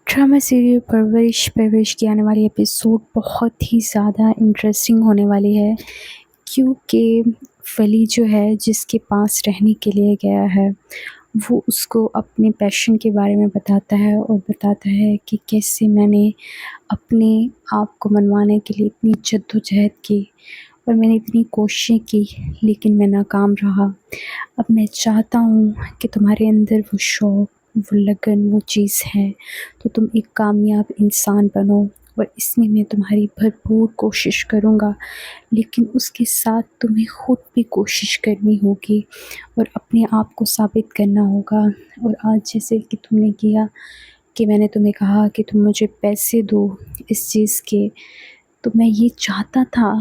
Drama serial परवरिश परवरिश की आने वाली एपिसोड बहुत ही ज़्यादा इंटरेस्टिंग होने वाली है, क्योंकि वली जो है जिसके पास रहने के लिए गया है वो उसको अपने पैशन के बारे में बताता है और बताता है कि कैसे मैंने अपने आप को मनवाने के लिए इतनी जद्दोजहद की और मैंने इतनी कोशिशें की, लेकिन मैं नाकाम रहा। अब मैं चाहता हूँ कि तुम्हारे अंदर वो शौक़, वो लगन, वो चीज़ है, तो तुम एक कामयाब इंसान बनो और इसमें मैं तुम्हारी भरपूर कोशिश करूँगा। लेकिन उसके साथ तुम्हें खुद भी कोशिश करनी होगी और अपने आप को साबित करना होगा। और आज जैसे कि तुमने किया कि मैंने तुम्हें कहा कि तुम मुझे पैसे दो इस चीज़ के, तो मैं ये चाहता था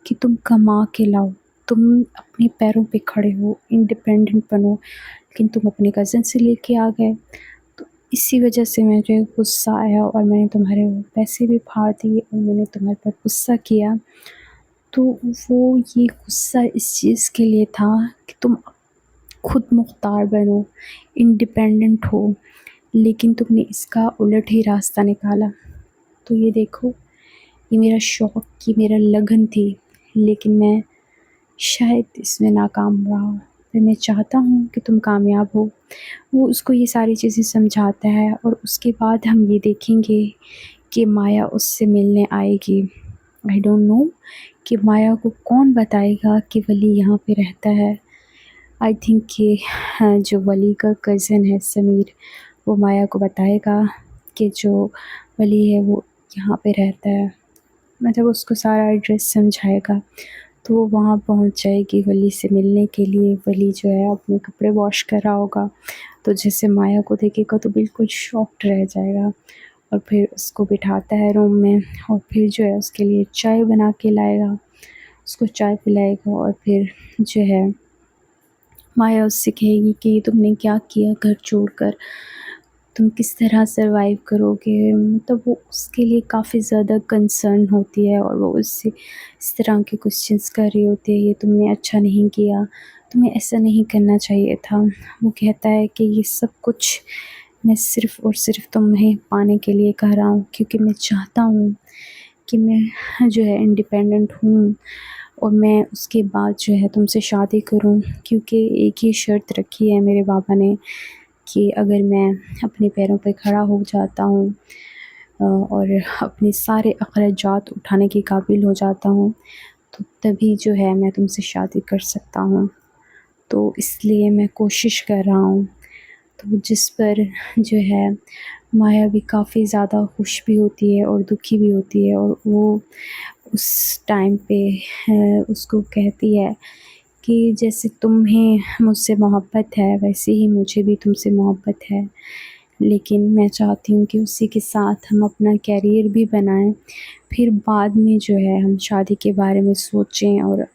कि तुम कमा के लाओ, तुम अपने पैरों पे खड़े हो, इंडिपेंडेंट बनो, लेकिन तुम अपने कज़न से लेके आ गए। तो इसी वजह से मुझे गुस्सा आया और मैंने तुम्हारे वो पैसे भी फाड़ दिए और मैंने तुम्हारे पर गुस्सा किया। तो वो ये गुस्सा इस चीज़ के लिए था कि तुम खुद मुख्तार बनो, इंडिपेंडेंट हो, लेकिन तुमने इसका उलट ही रास्ता निकाला। तो ये देखो, ये मेरा शौक़, ये मेरा लगन थी, लेकिन मैं शायद इसमें नाकाम रहा। पर मैं चाहता हूँ कि तुम कामयाब हो। वो उसको ये सारी चीज़ें समझाता है और उसके बाद हम ये देखेंगे कि माया उससे मिलने आएगी। आई डोंट नो कि माया को कौन बताएगा कि वली यहाँ पे रहता है। आई थिंक कि जो वली का कज़न है समीर, वो माया को बताएगा कि जो वली है वो यहाँ पे रहता है। मतलब उसको सारा एड्रेस समझाएगा, तो वो वहाँ पहुँच जाएगी वली से मिलने के लिए। वली जो है अपने कपड़े वॉश कर रहा होगा, तो जैसे माया को देखेगा तो बिल्कुल शॉक्ड रह जाएगा और फिर उसको बिठाता है रूम में और फिर जो है उसके लिए चाय बना के लाएगा, उसको चाय पिलाएगा और फिर जो है माया उससे कहेगी कि तुमने क्या किया घर छोड़कर, तुम किस तरह सर्वाइव करोगे। मतलब वो उसके लिए काफ़ी ज़्यादा कंसर्न होती है और वो उससे इस तरह के क्वेश्चंस कर रही होती है, ये तुमने अच्छा नहीं किया, तुम्हें ऐसा नहीं करना चाहिए था। वो कहता है कि ये सब कुछ मैं सिर्फ़ और सिर्फ़ तुम्हें पाने के लिए कर रहा हूँ, क्योंकि मैं चाहता हूँ कि मैं जो है इंडिपेंडेंट हूँ और मैं उसके बाद जो है तुमसे शादी करूँ। क्योंकि एक ही शर्त रखी है मेरे बाबा ने कि अगर मैं अपने पैरों पे खड़ा हो जाता हूँ और अपने सारे अखराजात उठाने के काबिल हो जाता हूँ, तो तभी जो है मैं तुमसे शादी कर सकता हूँ। तो इसलिए मैं कोशिश कर रहा हूँ। तो जिस पर जो है माया भी काफ़ी ज़्यादा खुश भी होती है और दुखी भी होती है और वो उस टाइम पे उसको कहती है कि जैसे तुम्हें मुझसे मोहब्बत है वैसे ही मुझे भी तुमसे मोहब्बत है, लेकिन मैं चाहती हूँ कि उसी के साथ हम अपना करियर भी बनाएं, फिर बाद में जो है हम शादी के बारे में सोचें और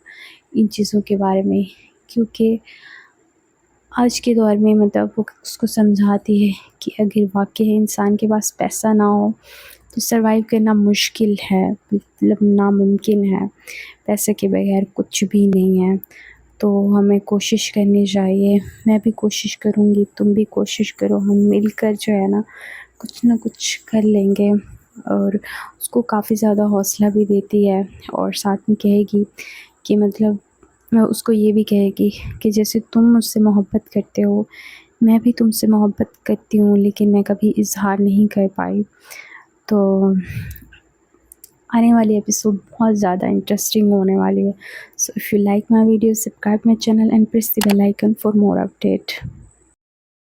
इन चीज़ों के बारे में। क्योंकि आज के दौर में मतलब वो उसको समझाती है कि अगर वाक़ई इंसान के पास पैसा ना हो तो सर्वाइव करना मुश्किल है, मतलब नामुमकिन है। पैसे के बगैर कुछ भी नहीं है, तो हमें कोशिश करनी चाहिए। मैं भी कोशिश करूँगी, तुम भी कोशिश करो, हम मिलकर जो है ना कुछ ना कुछ कर लेंगे। और उसको काफ़ी ज़्यादा हौसला भी देती है और साथ में कहेगी कि मतलब उसको ये भी कहेगी कि जैसे तुम मुझसे मोहब्बत करते हो, मैं भी तुमसे मोहब्बत करती हूँ, लेकिन मैं कभी इज़हार नहीं कर पाई। तो आने वाली एपिसोड बहुत ज़्यादा इंटरेस्टिंग होने वाली है। So if you like my video, subscribe my channel and press the bell icon for more update.